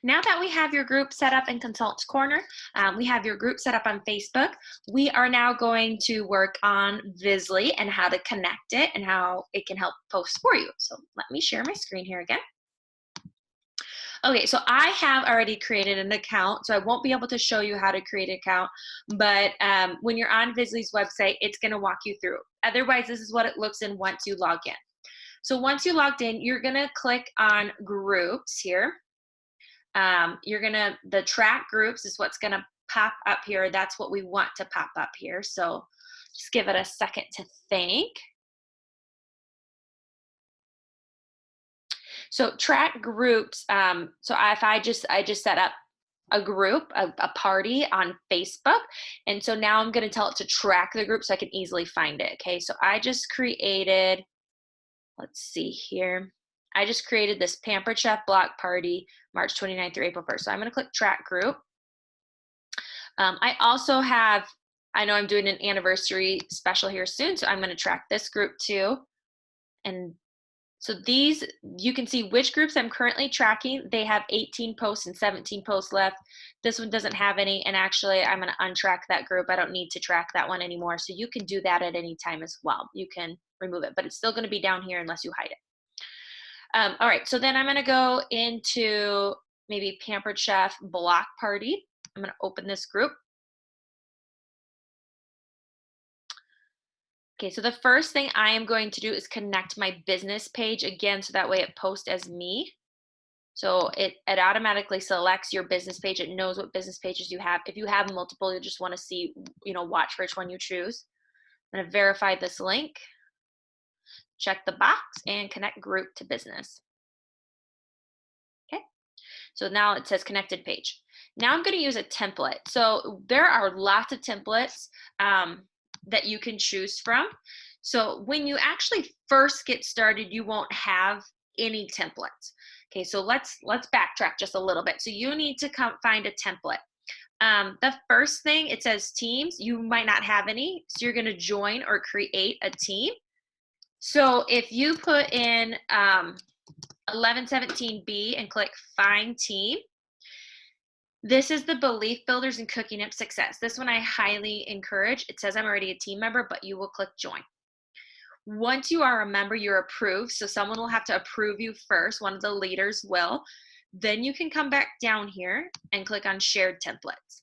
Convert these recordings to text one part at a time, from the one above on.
Now that we have your group set up in Consultants Corner, we have your group set up on Facebook, we are now going to work on Vizzlie and how to connect it and how it can help post for you. So let me share my screen here again. Okay, so I have already created an account, so I won't be able to show you how to create an account, but when you're on Vizzlie's website, it's gonna walk you through. Otherwise, this is what it looks in once you log in. So once you logged in, you're gonna click on groups here. The track groups is what's gonna pop up here. That's what we want to pop up here. So just give it a second to think. So track groups, so if I just set up a group, a party on Facebook. And so now I'm gonna tell it to track the group so I can easily find it, okay? So I just created, let's see here. I just created this Pampered Chef block party, March 29th through April 1st. So I'm gonna click track group. I also have, I know I'm doing an anniversary special here soon, so I'm gonna track this group too. And so these, you can see which groups I'm currently tracking. They have 18 posts and 17 posts left. This one doesn't have any, and actually I'm gonna untrack that group. I don't need to track that one anymore. So you can do that at any time as well. You can remove it, but it's still gonna be down here unless you hide it. All right, so then I'm gonna go into maybe Pampered Chef block party. I'm gonna open this group. Okay, so the first thing I am going to do is connect my business page again, so that way it posts as me. So it automatically selects your business page. It knows what business pages you have. If you have multiple, you just want to see, watch for which one you choose. I'm gonna verify this link, check the box, and connect group to business. Okay, so now it says connected page. Now I'm gonna use a template. So there are lots of templates that you can choose from. So when you actually first get started, you won't have any templates. Okay, so let's backtrack just a little bit. So you need to find a template. The first thing, it says teams. You might not have any, so you're gonna join or create a team. So if you put in 1117B and click find team, this is the Belief Builders and Cooking Up Success. This one I highly encourage. It says I'm already a team member, but you will click join. Once you are a member, you're approved. So someone will have to approve you first. One of the leaders will. Then you can come back down here and click on shared templates.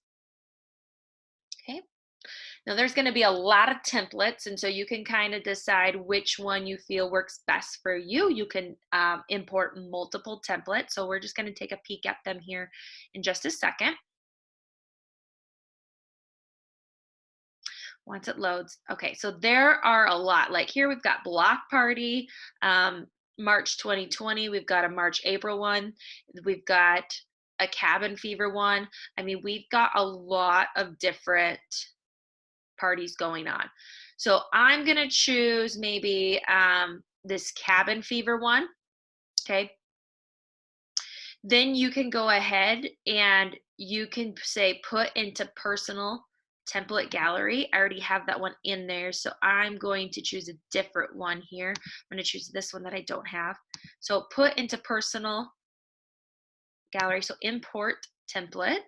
Okay. Now there's going to be a lot of templates, and so you can kind of decide which one you feel works best for you. You can import multiple templates. So we're just going to take a peek at them here in just a second. Once it loads. Okay, so there are a lot. Like here we've got block party, March 2020. We've got a March, April one. We've got a cabin fever one. I mean, we've got a lot of different parties going on. So I'm gonna choose maybe this cabin fever one, okay? Then you can go ahead and you can say put into personal template gallery. I already have that one in there, so I'm going to choose a different one here. I'm going to choose this one that I don't have. So put into personal gallery, so import template.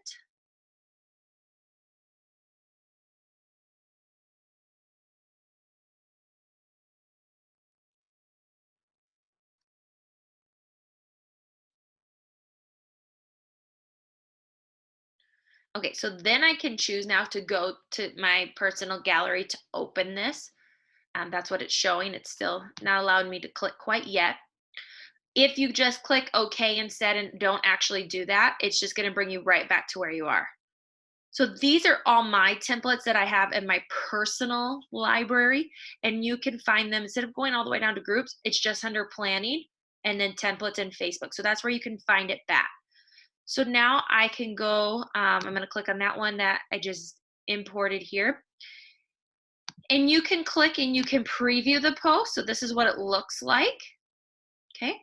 Okay, so then I can choose now to go to my personal gallery to open this. That's what it's showing. It's still not allowing me to click quite yet. If you just click OK instead and don't actually do that, it's just going to bring you right back to where you are. So these are all my templates that I have in my personal library, and you can find them instead of going all the way down to groups. It's just under planning and then templates in Facebook. So that's where you can find it back. So now I can go, I'm going to click on that one that I just imported here. And you can click and you can preview the post. So this is what it looks like. Okay.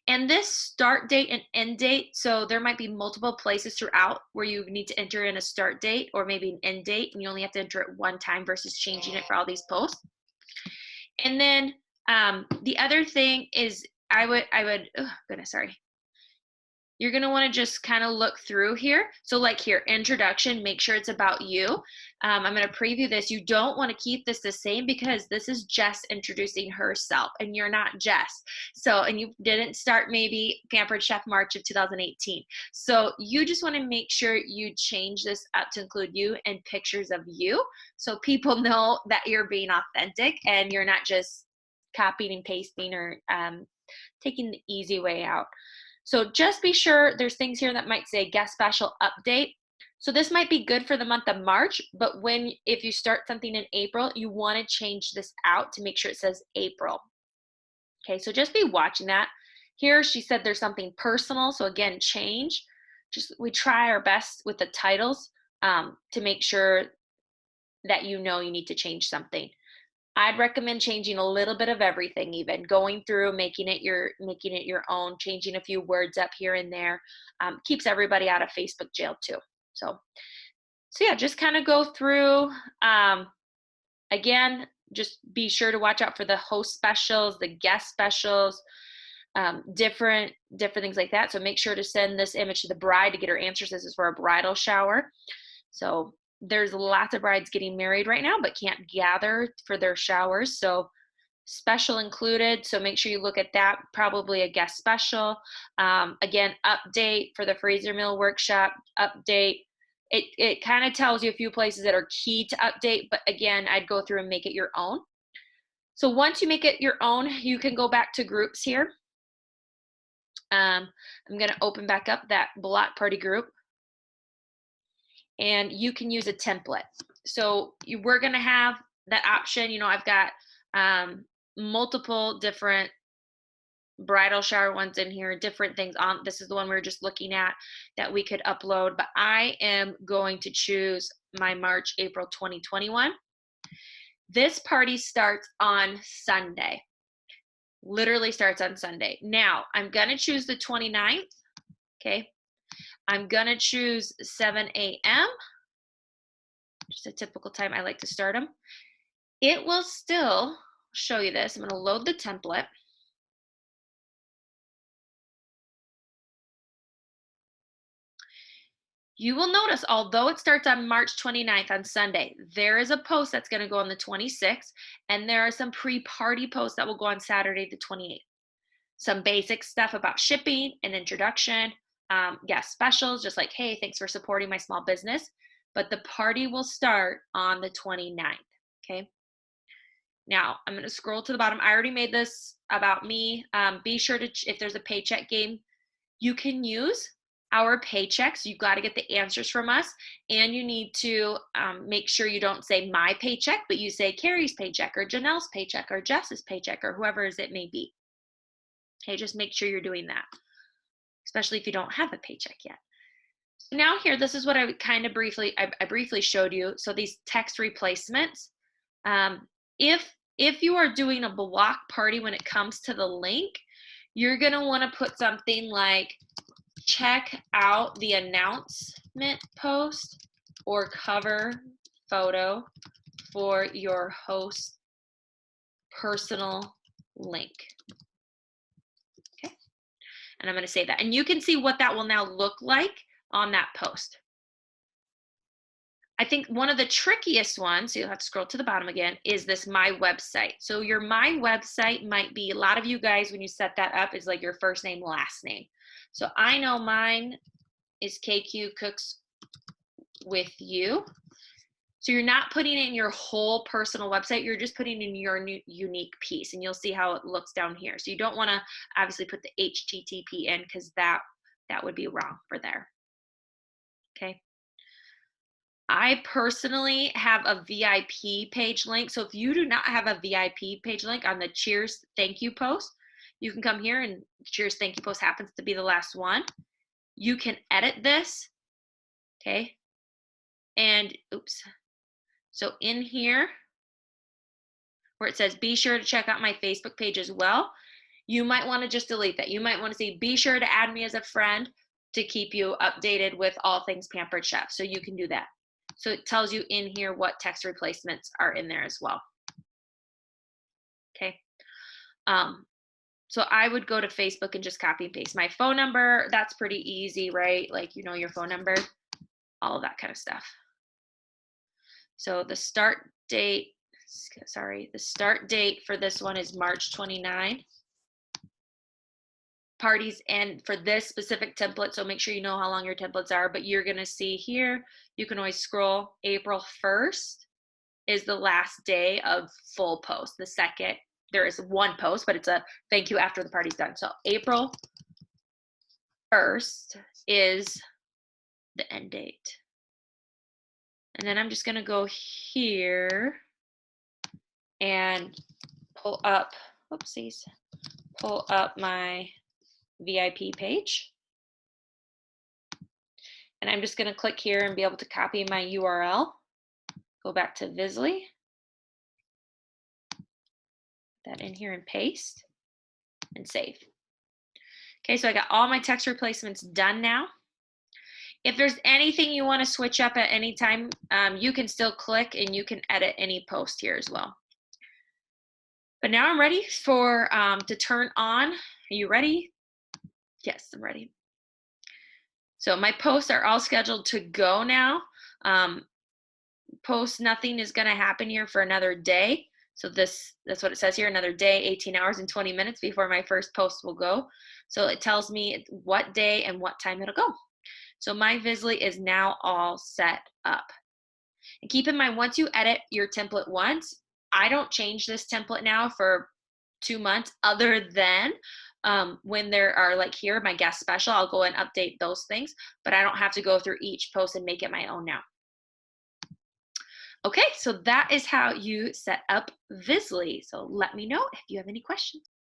And this start date and end date, so there might be multiple places throughout where you need to enter in a start date or maybe an end date, and you only have to enter it one time versus changing it for all these posts. And then the other thing is you're going to want to just kind of look through here. So like here, introduction, make sure it's about you. I'm going to preview this. You don't want to keep this the same because this is Jess introducing herself and you're not Jess. So, and you didn't start maybe Pampered Chef March of 2018. So you just want to make sure you change this up to include you and pictures of you. So people know that you're being authentic and you're not just copying and pasting or taking the easy way out. So just be sure there's things here that might say guest special update. So this might be good for the month of March, but if you start something in April, you want to change this out to make sure it says April. Okay, so just be watching that. Here she said there's something personal. So again, change. We try our best with the titles to make sure that you know you need to change something. I'd recommend changing a little bit of everything, even going through, making it your own, changing a few words up here and there. Keeps everybody out of Facebook jail too. So yeah, just kind of go through. Again, just be sure to watch out for the host specials, the guest specials, different things like that. So make sure to send this image to the bride to get her answers. This is for a bridal shower. So there's lots of brides getting married right now, but can't gather for their showers. So special included. So make sure you look at that, probably a guest special. Again, update for the freezer meal workshop, update. It kind of tells you a few places that are key to update, but again, I'd go through and make it your own. So once you make it your own, you can go back to groups here. I'm going to open back up that block party group. And you can use a template. So we're going to have that option. You know, I've got multiple different bridal shower ones in here, different things on. This is the one we were just looking at that we could upload, but I am going to choose my March, April 2021. This party starts on Sunday. Literally starts on Sunday. Now, I'm going to choose the 29th. Okay. I'm going to choose 7 a.m. Just a typical time I like to start them. It will still show you this. I'm going to load the template. You will notice, although it starts on March 29th on Sunday, there is a post that's going to go on the 26th, and there are some pre-party posts that will go on Saturday the 28th. Some basic stuff about shipping, an introduction, guest specials, just like, hey, thanks for supporting my small business. But the party will start on the 29th, okay? Now, I'm going to scroll to the bottom. I already made this about me. Be sure to, if there's a paycheck game, you can use our paychecks. You've got to get the answers from us. And you need to make sure you don't say my paycheck, but you say Carrie's paycheck or Janelle's paycheck or Jess's paycheck or whoever's it may be. Okay, just make sure you're doing that, especially if you don't have a paycheck yet. Now here, this is what I kind of briefly showed you. So these text replacements, if you are doing a block party when it comes to the link, you're going to want to put something like check out the announcement post or cover photo for your host personal link. Okay. And I'm going to say that. And you can see what that will now look like on that post. I think one of the trickiest ones, so you'll have to scroll to the bottom again, is this my website. So your my website might be, a lot of you guys, when you set that up, is like your first name, last name. So I know mine is KQ Cooks with You. So you're not putting in your whole personal website, you're just putting in your new unique piece, and you'll see how it looks down here. So you don't want to obviously put the HTTP in because that would be wrong for there. Okay. I personally have a VIP page link. So if you do not have a VIP page link on the Cheers thank you post, you can come here, and Cheers thank you post happens to be the last one. You can edit this, okay? And oops. So in here, where it says be sure to check out my Facebook page as well, you might want to just delete that. You might want to say be sure to add me as a friend to keep you updated with all things Pampered Chef. So you can do that. So it tells you in here what text replacements are in there as well. Okay. So I would go to Facebook and just copy and paste my phone number. That's pretty easy, right? Like, you know, your phone number, all of that kind of stuff. So the start date, sorry, the start date for this one is March 29. Parties and for this specific template, so make sure you know how long your templates are, but you're gonna see here, you can always scroll, April 1st is the last day of full post. The second, there is one post, but it's a thank you after the party's done. So April 1st is the end date. And then I'm just gonna go here and pull up, whoopsies, pull up my VIP page. And I'm just gonna click here and be able to copy my URL. Go back to Vizzlie, that in here and paste and save. Okay, so I got all my text replacements done now. If there's anything you want to switch up at any time, you can still click and you can edit any post here as well. But now I'm ready for to turn on. Are you ready? Yes, I'm ready. So my posts are all scheduled to go now. Post nothing is going to happen here for another day. So that's what it says here, another day, 18 hours and 20 minutes before my first post will go. So it tells me what day and what time it'll go. So my Vizzlie is now all set up. And keep in mind, once you edit your template once, I don't change this template now for 2 months other than when there are like here, my guest special, I'll go and update those things, but I don't have to go through each post and make it my own now. Okay, so that is how you set up Vizzlie. So let me know if you have any questions.